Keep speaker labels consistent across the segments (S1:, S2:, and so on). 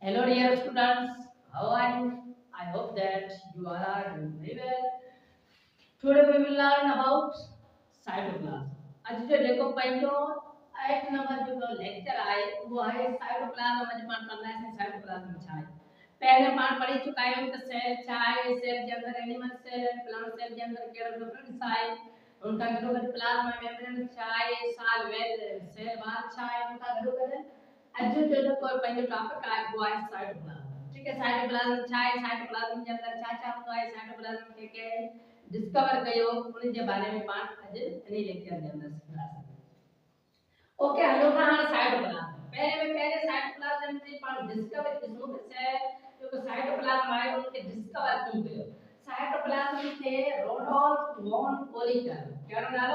S1: Hello, dear students. How are you? I hope that you all are doing very well. Today we will learn about cytoplasm. आज जो देखो पहलो एक number जो lecture आए वो है साइटोप्लाज्म में पाठ करना है साइटोप्लाज्म छाए पहले पाठ पढ़ चुका है उनका सेल छाए सेल के अंदर animal cell and plant cell के अंदर केवल डिफरेंट साइज उनका ग्लोबल प्लाज्मा मेम्ब्रेन छाए साल वेल सेल बार छाए उनका ग्लोबल आज जो कोई पहले टॉपिक आए वो है साइटोप्लाज्म ठीक है साइटोप्लाज्म छाए साइटोप्लाज्म के अंदर छा होता है साइटोप्लाज्म के डिस्कवर कयो उन जे बारे में पाठ आज नहीं लेक्चर के अंदर सिखा ओके हेलो हां साइटोप्लाज्म पहले साइटोप्लाज्म से पाठ डिस्कवर किसको से जो साइटोप्लाज्म आए उनके डिस्कवर की गयो साइटोप्लाज्म थे रोडोल्फ वॉन पोलिकर क्या नाम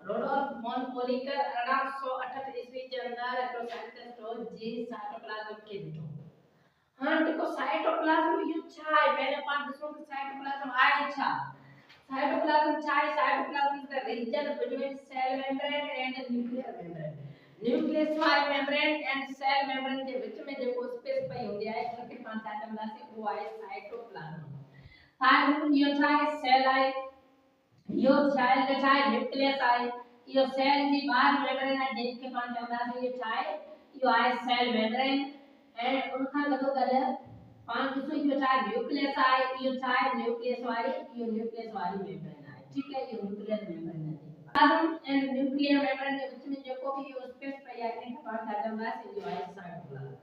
S1: रोडोल्फ वॉन पोलिकर 1868 ईस्वी के अंदर एक साइंटिस्ट हो जी साइटोप्लाज्म के बिठो हाँ देखो साइटोप्लाज्म यू छाए पहले पाठ दिसो कि साइटोप्लाज्म आए छा साइटोप्लाज्म छाए cytoplasm is the region between cell membrane and nuclear membrane nucleus वाले मेम्ब्रेन एंड सेल मेम्ब्रेन के बीच में जो स्पेस पई होती है उनके पांच आइटम से वो है साइटोप्लाज्म साइटोप्लाज्म यो छाए सेल आए यो सेल के छाए न्यूक्लियस आए यो सेल की बाहर मेम्ब्रेन है जिनके पांच आइटम से ये छाए यो है सेल मेम्ब्रेन and उनका लगो गले पांच किसो यो चाहे न्यूक्लियस आए यो चाहे न्यूक्लियस वाली मेम्ब्रेन आए ठीक है ये न्यूक्लियर मेम्ब्रेन है प्लाज्म एंड न्यूक्लियर मेम्ब्रेन के बीच में जो को भी स्पेस पे आए के पास आ जाता है यो है साइटोप्लाज्म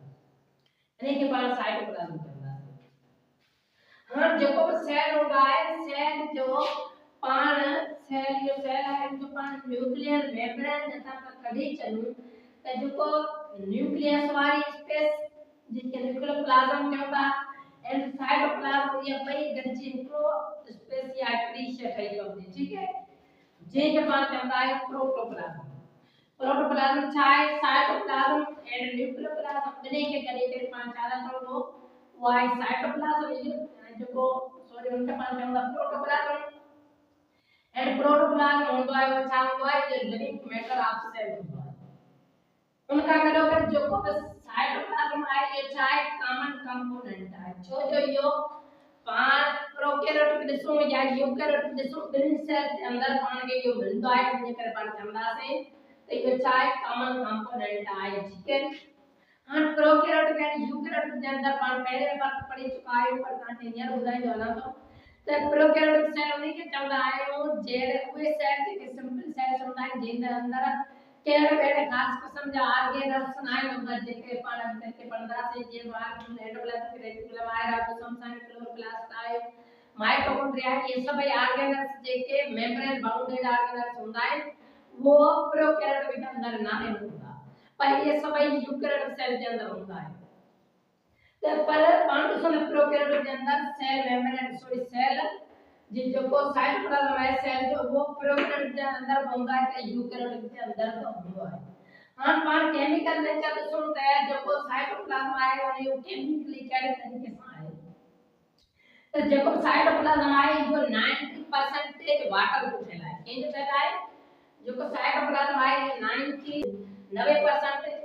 S1: यानी के पास साइटोप्लाज्म करना है हां जो को सेल होगा है सेल जो पान सेल यो सेल है जो पान न्यूक्लियर मेम्ब्रेन जता कड़ी चलू तो जो को न्यूक्लियस वाली स्पेस जिसके न्यूक्लियर प्लाज्म क्या होगा एंड साइटोप्लाज्म ये भाई गंजी को स्पेस या ट्रीशर है होती ठीक है जे के पास चलता है प्रोटोप्लाज्म चाहे साइटोप्लाज्म एंड न्यूक्लियर प्लाज्म बने के कनेक्टेड पांच आधा तो वो है साइटोप्लाज्म जो को सॉरी उनके पास चलता प्रोटोप्लाज्म एंड प्रोटोप्लाज्म होता है वो चाहे वो है जो लिविंग मैटर ऑफ सेल होता है उनका करोगे जो को साइटोप्लाज्म है ये चाहे कॉमन कंपोनेंट है जो यो पांच प्रोकैरियोट के दिशा में या यूकैरियोट के दिशा में सेल के अंदर पान के यो मिलता है मुझे कर पान चमड़ा से तो ये चाहे कॉमन कंपोनेंट है ठीक है हां प्रोकैरियोट के यूकैरियोट के अंदर पान पहले बार पढ़ी चुका है पर कांटे यार बुझाई दो ना तो प्रोकैरियोट सेल में के चमड़ा है वो जेड कोई सेल के सिंपल सेल होता है जिनके अंदर केवल पहले खास किस्म जो ऑर्गेनल्स नाय नंबर जेके पण अंतर के 15 से जे बार एंडोप्लाज्मिक रेटिकुलम आयरा कोसमसान क्लोरोप्लास्ट आए माइटोकॉन्ड्रिया ये सब ऑर्गेनल्स जेके मेम्ब्रेन बाउंडेड ऑर्गेनल्स होता है वो प्रोकैरियोट के अंदर ना होता पर ये सब यूकैरियोट सेल के अंदर होता है तो पर पांच सौ प्रोकैरियोट के अंदर सेल मेम्ब्रेन सॉरी सेल जो को साइटोप्लाज्म है सेल जो वो प्रोकैरियोट के अंदर होता है तो यूकैरियोट के अंदर तो होता है हां पर केमिकल नेचर सुनते हैं जो को साइटोप्लाज्म है और ये केमिकली क्या तरीके से है तो जो को साइटोप्लाज्म है जो 90% वाटर को फैला है ये जो फैला है जो को साइटोप्लाज्म है 90%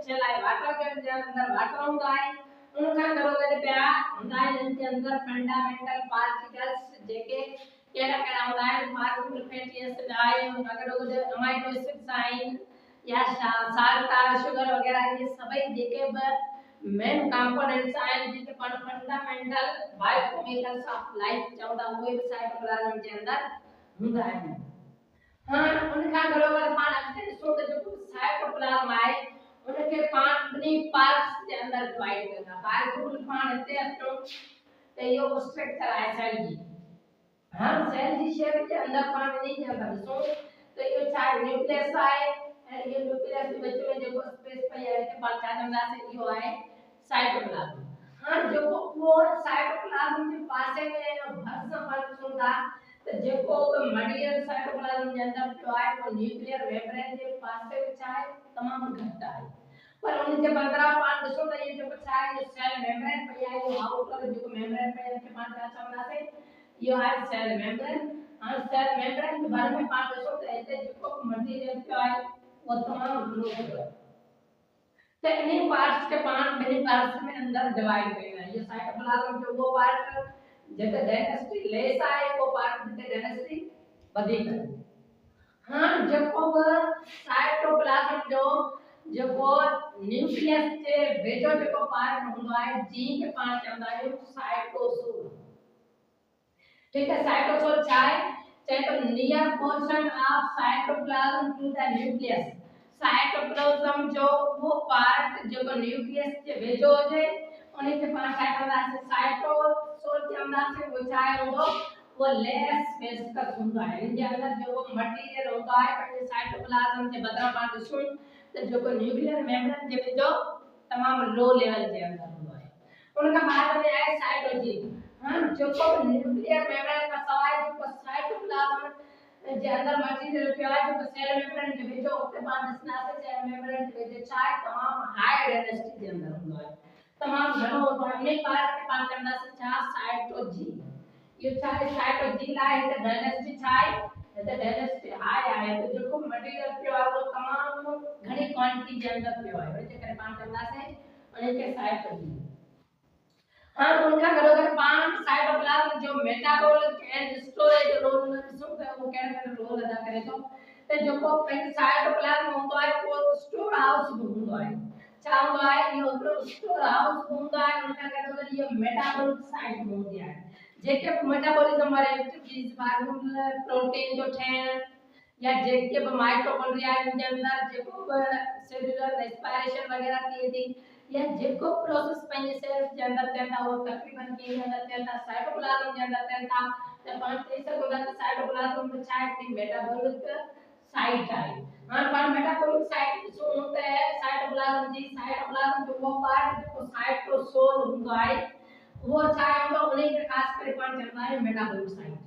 S1: फैला है वाटर के अंदर वाटर होता है उनका करोगे क्या होता है जिनके अंदर फंडामेंटल पार्टिकल्स जेके केड़ा होता है फार्मूल फैटी एसिड आए अगर वो अमीनो एसिड साइन या साल्ट शुगर वगैरह ये सभी जेके मेन कंपोनेंट्स आए जिनके फंडामेंटल बायोकेमिकल्स ऑफ लाइफ चौदह कोई भी साइटोप्लाज्म के अंदर होता है हां उनका करोगे पान अक्सर सो जो साइटोप्लाज्म आए उनके पांच बनी पार्ट्स के अंदर डिवाइड करना बायोकेमिकल पान होते हैं तो ये स्ट्रक्चर है सेल की हां सेल की शेप के अंदर पान नहीं जाता तो ये चाहे न्यूक्लियस आए और ये न्यूक्लियस के बीच में जो स्पेस पे है के बाद अंदर से यो है साइटोप्लाज्म हां जो वो साइटोप्लाज्म के पास में भर फल होता तो जो को मटेरियल साइटोप्लाज्म के अंदर जो है वो न्यूक्लियर मेम्ब्रेन के पास से चाहे तमाम घटता है पर उनके 15 पार्ट दसो तो ये जो चाहे जो सेल मेम्ब्रेन पे है वो आउटर जो मेम्ब्रेन पे के पास चमड़ा से यो है सेल मेम्ब्रेन और सेल मेम्ब्रेन के बारे में पार्ट दसो तो ऐसे जो मटेरियल जो है वो तमाम ग्रुप है तो इन्हीं पार्ट्स के पांच मेनी पार्ट्स में अंदर डिवाइड करेगा। ये साइटोप्लाज्म जो वो पार्ट जैसे डेंसिटी लेस आए वो पार्ट जैसे डेंसिटी वधिक है। हां जब वो साइटोप्लाज्म जो वो न्यूक्लियस के वेझो जो पार्ट हूंदो आहे जी के पाण चवंदा आहियूं साइटोसोल। ठीक है, साइटोसोल छा आहे चए तो near portion of cytoplasm to the nucleus. Cytoplasm जो वो पार्ट जो न्यूक्लियस के वेझो हुजे उन्हीं के पाण छा चवंदासीं साइटोसोल चवंदासीं। वो छा हूंदो वो लेस विस्कस हूंदो आहे। इन जे अंदर जो वो मटेरियल हूंदो आहे पंहिंजे साइटोप्लाज्म जे बदिरां पाण ॾिसूं त जेको न्यूक्लियर मेम्ब्रेन जे वेझो तमामु लो लेवल जे अंदर हूंदो आहे। उन खां बाद में आहे साइटोजीन। हां जेको न्यूक्लियर मेम्ब्रेन खां सवाइ जेको साइटोप्लाज्म जे अंदर मटेरियल पियो आहे जेको सेल मेम्ब्रेन जे वेझो उते पाण ॾिसंदासीं सेल मेम्ब्रेन जे वेझो छा आहे तमामु हाई डेंसिटी जे अंदर हूंदो आहे, तमामु घणो हूंदो आहे। उन पार्ट खे पाण चवंदासीं छा साइटोजीन। ये चाहे साइटोजीन आहे त डेंसिटी छा आहे त डेंसिटी हाई आहे त जेको मटेरियल पियो आहे वो तमामु घणी क्वांटिटी जे अंदर पियो आहे उन जे करे पाण चवंदासीं उन खे साइटोजीन। हां उनका गॾोगॾु पाण साइटोप्लाज्म जो मेटाबॉलिक एंड स्टोरेज रोल ॾिसूं त वो कहिड़े रोल अदा करे थो त जेको पंहिंजो साइटोप्लाज्म हूंदो आहे उहो स्टोर हाउस बि हूंदो आहे। छा हूंदो आहे इहो हिकिड़ो स्टोर हाउस हूंदो आहे। उनखां गॾोगॾु इहो मेटाबॉलिक साइट हूंदी आहे जेके मेटाबॉलिज्म वारे एक्टिविटीज फार्मूला प्रोटीन जो ठहण या जेके भी माइटोकॉन्ड्रिया के अंदर जेको सेलुलर रेस्पिरेशन वगैरह थिए थी या जेको प्रोसेस पंहिंजे सेल जे अंदर थियनि था वो तकरीबन के अंदर थियनि था साइटोप्लाज्म जे अंदर थियनि था त पाण चई सघूं था त साइटोप्लाज्म में छा आहे मेटाबॉलिक साइट आहे। हाणे पाण मेटाबॉलिक साइट ॾिसूं त साइटोप्लाज्म जो वो पार्ट जेको साइटोसोल हूंदो आहे वो छा हूंदो उन खे ख़ासि करे पाण चवंदा आहियूं मेटाबॉलिक साइट।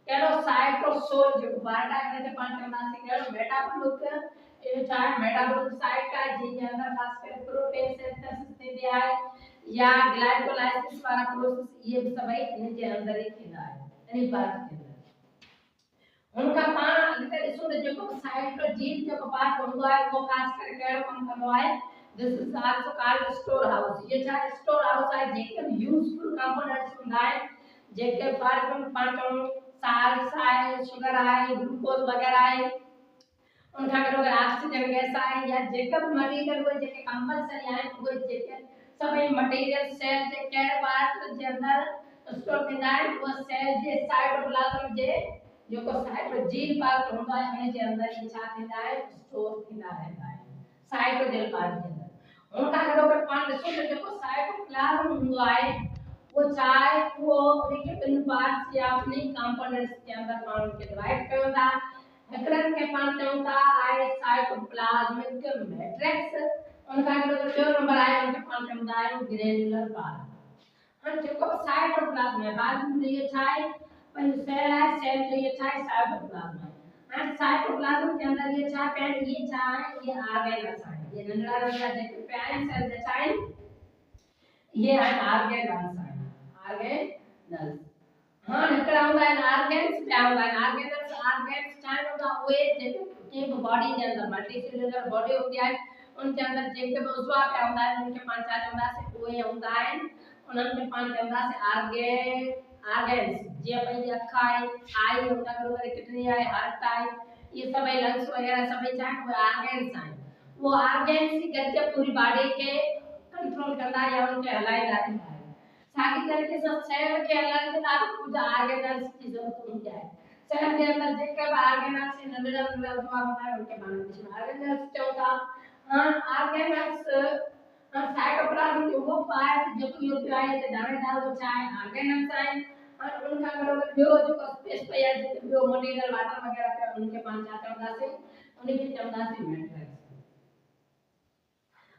S1: कहिड़ो साइटोसोल जेको पार्ट आहे उन खे पाण चवंदासीं कहिड़ो मेटाबॉलिक। ये छा आहे मेटाबॉलिक साइट आहे जंहिंजे अंदर ख़ासि करे प्रोटीन सिंथेसिस थींदी आहे या ग्लाइकोलाइसिस वारा प्रोसेस ये भी सभई इन जे अंदर ही थींदा आहे इन पार्ट के अंदर। उनका पाण अॻिते ॾिसूं त जेको साइटोजीन जेको पार्ट हूंदो आहे वो ख़ासि करे कहिड़ो कमु कंदो आहे this is also called store house. ये छा स्टोर हाउस आहे जेके यूजफुल कंपोनेंट्स हूंदा आहिनि जेके पाण चऊं साल्ट्स आहे शुगर आहे ग्लूकोज वगैरह आहे उनका गॾोगॾु ऑक्सीजन गैस आहे या जेके भी मटेरियल हुए जेके कंपलसरी आहिनि उहे जेके सभई मटेरियल सेल जे कहिड़े पार्ट जे अंदर स्टोर थींदा आहिनि उहे सेल जे साइटोप्लाज्म जे जेको साइटोजीन पार्ट हूंदो आहे उन जे अंदर ही छा थींदा आहिनि स्टोर थींदा रहंदा आहिनि साइटोजेल पार्ट जे अंदर। उनका गॾोगॾु पाण ॾिसूं त जेको साइटोप्लाज्म हूंदो आहे वो छा आहे वो उनखे ॿिनि पार्ट्स या ॿिनि कंपोनेंट्स के अंदर पाण उनखे डिवाइड कयूं था। हिकिड़नि खे पाण चऊं था आहे साइटोप्लाज्मिक मैट्रिक्स। उनखां गॾोगॾु ॿियो नंबर आहे उनखे पाण चवंदा आहियूं ग्रेन्युलर पार्ट। हाणे जेको साइटोप्लाज्म आहे बाद में इहो छा आहे पंहिंजो सेल आहे सेल जो इहो छा आहे साइटोप्लाज्म आहे। हाणे साइटोप्लाज्म के अंदर ये छा पिया आहिनि ये छा आहे ये ऑर्गेनल्स आहिनि ये नंढड़ा नंढड़ा जेके पिया आहिनि सेल जे छा आहिनि ये आहिनि ऑर्गेनल्स आहिनि ऑर्गेनल्स। हां हिकिड़ा हूंदा आहिनि ऑर्गेन्स ॿिया हूंदा आहिनि ऑर्गेन्स छा हूंदा उहे जेके कंहिं बि बॉडी जे अंदर मल्टीसेलुलर बॉडी हूंदी आहे उन जे अंदर जेके भी उज़वा पिया हूंदा आहिनि उनखे पाण छा चवंदासीं उहे हूंदा आहिनि उन्हनि खे पाण चवंदासीं ऑर्गेन्स। जीअं पंहिंजी अखि आहे आई उनखां गॾोगॾु किडनी आहे हार्ट आहे ये सभई लंग्स वगैरह सभई छा आहिनि उहे ऑर्गेन्स आहिनि। वो ऑर्गेन्स ही गॾिजी पूरी बॉडी खे कंट्रोल कंदा या उनखे हलाईंदा रहंदा आहिनि। साॻी तरीक़े सां सेल खे हलाइण जे लाइ कुझु ऑर्गेनल्स जी ज़रूरत हूंदी आहे। सेल जे अंदर जेके भी ऑर्गेनल्स नंढड़ा नंढड़ा उज़वा हूंदा आहिनि उनखे पाण ऑर्गेनल्स चऊं था। ऑर्गेनल्स साइटोप्लाज्म जो वो पार्ट जेको इहो पियो आहे त दाणेदार वो छा आहे ऑर्गेनल्स आहिनि। उनखां गॾोगॾु ॿियो जेको स्पेस पई आहे जिते ॿियो मटेरियल वाटर वगैरह पियो उनखे पाण छा चवंदासीं उनखे चवंदासीं मैट्रिक्स।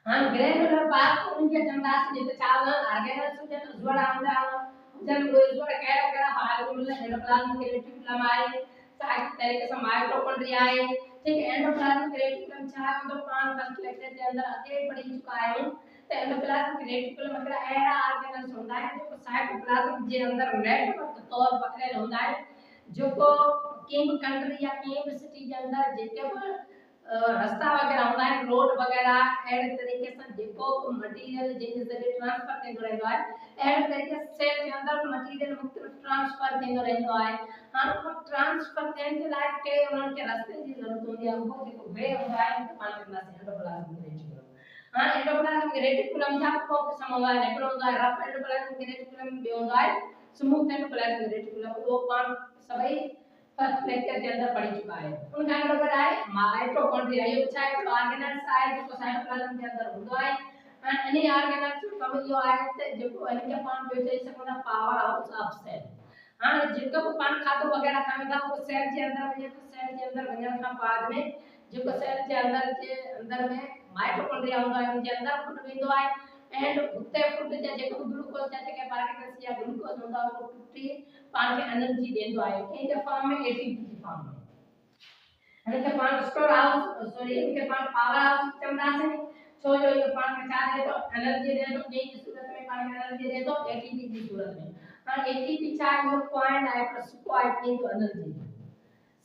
S1: हां ग्रेन्युलर पार्ट उनखे चवंदासीं जिते छा ऑर्गेनल्स हुजनि उज़वड़ा हूंदा हुजनि उहे उज़वड़ा कहिड़ा कहिड़ा फार्मूला एंडोप्लाज्म के रेटिकुलम आहे साॻी तरीक़े सां माइटोकॉन्ड्रिया आहे। ठीक है एंडोप्लाज्म के रेटिकुलम छा हूंदो पाण फर्स्ट लेक्चर जे अंदर अॻे पढ़ी चुका आहियूं त एंडोप्लाज्म के रेटिकुलम हिकिड़ा अहिड़ा ऑर्गेनल्स हूंदा आहिनि जेको साइटोप्लाज्म जे अंदर नेटवर्क तौर पकड़ियल हूंदा आहिनि जेको कंहिं भी कंट्री या कंहिं भी सिटी जे अंदर जेके भी रास्ता वगैरह होता है रोड वगैरह अहिड़े तरीक़े सां जेको बि मटीरियल जंहिंजे ज़रिए ट्रांसफर थींदो रहंदो आहे अहिड़े तरीक़े सां सेल जे अंदरि मटीरियल मुख़्तलिफ़ ट्रांसफर थींदो रहंदो आहे। हाणे उहो ट्रांसफर थियण जे लाइ के उन्हनि खे रस्ते जी ज़रूरत हूंदी आहे उहो जेको वे हूंदो आहे उनखे पाण चवंदासीं एंडोप्लाज़्मिक रेटिकुलम। हाणे एंडोप्लाज़्मिक रेटिकुलम जा ॿ क़िस्म हूंदा आहिनि हिकिड़ो हूंदो आहे रफ एंडोप्लाज़्मिक रेटिकुलम ॿियो हूंदो आहे स्मूथ एंडोप्लाज़्मिक रेटिकुलम उहो पाण सभई फर्स्ट लेक्चर के अंदर पढ़ी चुका है। उनका नंबर है माइटोकॉन्ड्रिया ये पूछा है ऑर्गेनेल्स है जो साइटोप्लाज्म के अंदर होता है एंड एनी ऑर्गेनेल्स कम जो है जो इनके पान पे चई सकना पावर हाउस ऑफ सेल। हां जेको पान खातो वगैरह खावे था वो सेल के अंदर वने तो सेल के अंदर वने का बाद में जो सेल के अंदर में माइटोकॉन्ड्रिया होता है उनके अंदर फुट वेंदो है एंड उते फुट जेको ग्लूकोज के पार्टिकल्स या ग्लूकोज होता है वो टूटी पान के एनर्जी देंदो आहे कंहिंजे फॉर्म में एटीपी जी फॉर्म में इनके पान स्टोर हाउस सॉरी इनके पान पावर हाउस चवंदासीं छो जो इहो पान खे छा ॾिए थो एनर्जी ॾिए थो कंहिं जी सूरत में पान खे एनर्जी ॾिए थो एटीपी जी सूरत में। हाणे एटीपी छा आहे इहो पॉइंट आहे पर सुको आहे कंहिंजो एनर्जी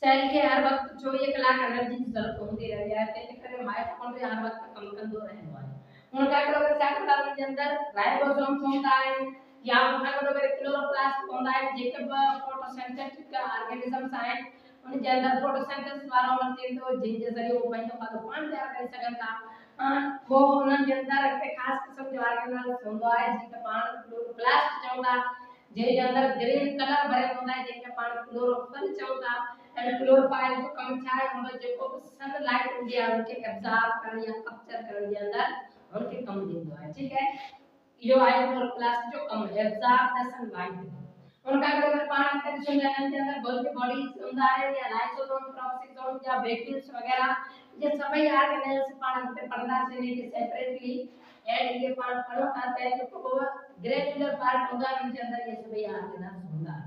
S1: सेल खे हर वक्त 24 कलाक एनर्जी की जरूरत होती रहती है तंहिंजे करे माइटोकॉन्ड्रिया हर वक्त कम कंदो रहंदो आहे। उनका अगर साइटोप्लाज्म के अंदर राइबोसोम्स होता है या उनका अगर क्लोरोप्लास्ट होता है जेके फोटोसिंथेटिक ऑर्गेनिजम्स आहिनि उन जे अंदर फोटोसिंथेसिस वारो मशीन तो जिनके जरिए वो पंहिंजो खाधो पाण तैयार करे सघनि था वो उन्हनि जे अंदर हिकु ख़ासि क़िस्म जो ऑर्गेनल्स हूंदो आहे जेके पाण क्लोरोप्लास्ट चवंदा जंहिंजे अंदर ग्रीन कलर भरियल हूंदा आहे जंहिंखे पाण क्लोरोफिल चवंदा ऐं क्लोरोफाइल जो कमु छा आहे हुनजो जेको बि सनलाइट हूंदी आहे उनखे एब्जॉर्ब करण या कैप्चर करण जे अंदर उनके कम देंदो है। ठीक है यो है क्लोरोप्लास्ट जो कम एब्जॉर्ब द सनलाइट उनका अगर पानी के सुंदर के अंदर गोल्गी बॉडीज होता है या लाइसोसोम प्रोक्सिसोम या वैक्यूल्स वगैरह ये सभी ऑर्गेनेल्स पानी पे पढ़ना से नहीं सेपरेटली एंड ये पानी पढ़ो करते हैं जो ग्रेनुलर पार्ट होता है उनके अंदर ये सभी ऑर्गेनेल्स होता है।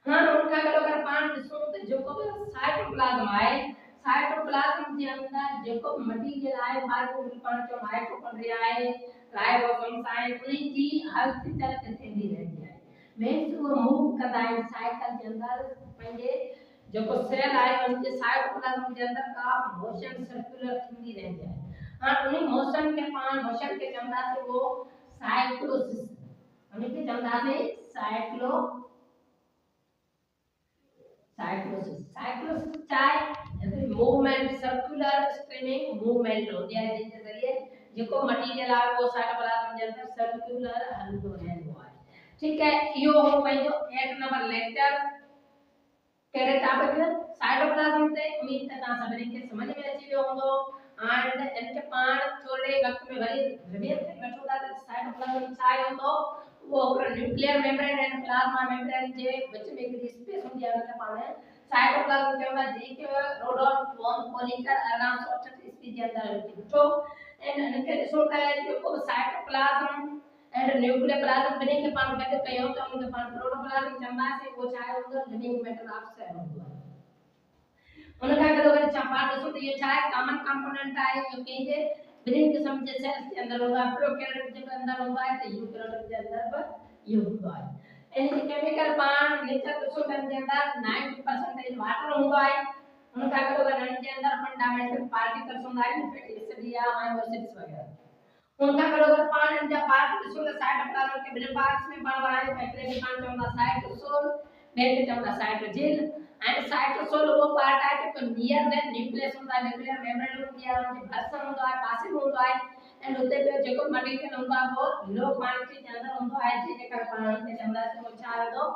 S1: हां उनका अगर पानी दिसो तो जो को साइटोप्लाज्म है साइटोप्लाज्म के अंदर जो मटीरियल है बाहर पानी जो माइटोकॉन्ड्रिया है राइबोसोम्स है उन्हीं की हलचल थींदी रहती है मीन्स वो मूव करता है साइकिल के अंदर पंहिंजे जो सेल है उनके साइटोप्लाज्म के अंदर का मोशन सर्कुलर थींदी रहती है। हां उन्हीं मोशन के पान मोशन के चंदा से वो साइक्लोसिस उन्हीं के चंदा से साइक्लोसिस चाहे मूवमेंट सर्कुलर स्ट्रीमिंग मूवमेंट होती है जिसके जरिए जो मटेरियल है वो साइटोप्लाज्म के अंदर सर्कुलर हलंदो रहंदो है। ठीक है यो हो पंहिंजो 1 नंबर लेक्चर कहिड़े टॉपिक साइटोप्लाज्म ते उम्मीद है तव्हां सभिनी खे समझ में अची वियो हूंदो एंड इनके पाण थोड़े वक्त में वरी रिवील करे वठो था त साइटोप्लाज्म छा हूंदो वो ओकर nuclear membrane and plasma membrane जे विच में हिकड़ी स्पेस हूंदी आहे उनखे पाण साइटोप्लाज्म चवंदा जेके रोडोल्फ वॉन पोलिकर 1838 ईस्वी जे अंदर ॾिठो एंड इनके ॾिसो त जेको साइटोप्लाज्म एंड न्यूक्लियर प्लाज्म बने के पाण गॾु कयो त उनखे पाण प्रोटोप्लाज्म चवंदासीं वो छा हूंदो लिविंग मैटर ऑफ सेल हूंदो आहे। उनका अगर पाण ॾिसो त इहो छा आहे कॉमन कंपोनेंट आहे जो कंहिंजे ॿिन्ही क़िस्म जे सेल्स के अंदर होता है प्रोकैरियोटिक के अंदर होता है तो यूकैरियोटिक के अंदर भी ये होता है। इन केमिकल पान नेचर ॾिसो त के अंदर 90% वाटर होता है उनका अगर इन के अंदर फंडामेंटल पार्टिकल्स होता है फैटी एसिड या अमीनो एसिड्स वगैरह उनका अगर पान इन पार्ट ॾिसो त साइटोप्लाज्म के ॿिन्ही पार्ट्स में पाण बनाए हिकिड़े खे पाण चवंदा साइटोसोल ॿिए खे चवंदा साइटोजिल एंड साइटोसोल वो पार्ट है जो नियर द न्यूक्लियस होता है न्यूक्लियर मेम्ब्रेन होती है उनके भरसम होता है पासे में होता है एंड उते पे जो मटेरियल होता है वो लो क्वांटिटी के अंदर होता है जेके कर पाण के चंदा से वो छा होतो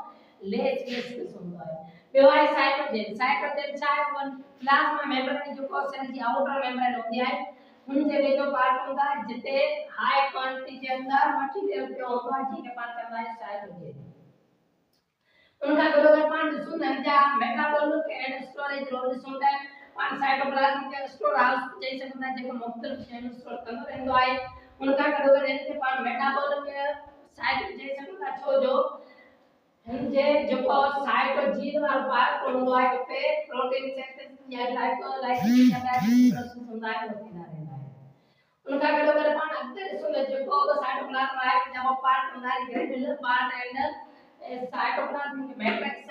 S1: लेस लेस होता है ॿियो आहे साइटोजिल छा है वो प्लाज्मा मेम्ब्रेन जो सेल की आउटर मेम्ब्रेन होती है उनसे वे जो पार्ट होता है जिते हाई क्वांटिटी के अंदर मटेरियल पे होता है जेके पाण चंदा है साइटोजिल उनका अगर पान सुन जा मेटाबॉलिक एंड स्टोरेज रोल सुनता है पान साइटोप्लाज्म के स्टोर हाउस चई सकता है जेको मुख्तलिफ शयूं स्टोर कंदो रहंदो आहे उनका अगर इनके पान मेटाबॉलिक साइट चई सकता छो जो जे जो साइटोजिल वाला पार्ट होंदो आहे उते प्रोटीन सिंथेसिस या ग्लाइकोलाइसिस या प्रोसेस होंदा है होता रहंदा है। उनका अगर पान अक्सर सुन जो साइटोप्लाज्म है जब पार्ट होंदा है granular part and cytoplasm matrix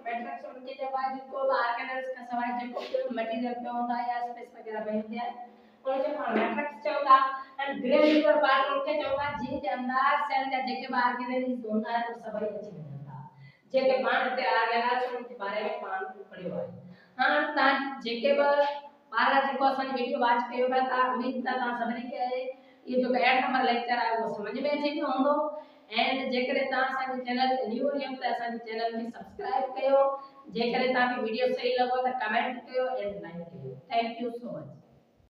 S1: matrix उनके जब आज को ऑर्गेनेल्स का सवाल जो मटेरियल पे होता है या स्पेस वगैरह पे होते हैं उनके मैट्रिक्स चलता एंड ग्रेन्युलर पार्ट उनके चलता जिनके अंदर सेल या जेके ऑर्गेनेल्स होता है तो सभी अच्छे हो जाता जेके पांच ते ऑर्गेनेल्स उनके बारे में पांच पढ़ियो है हां ता जेके बारा जेको असन वीडियो वाच कयो था उम्मीद था ता सभी के ये जो एड नंबर लेक्चर है वो समझ में अचे होंदो एंड जेकर ता असन चैनल न्यू आयो त असन चैनल के सब्सक्राइब कयो जेकर ता वीडियो सही लगो त कमेंट कयो एंड लाइक कयो थैंक यू सो मच।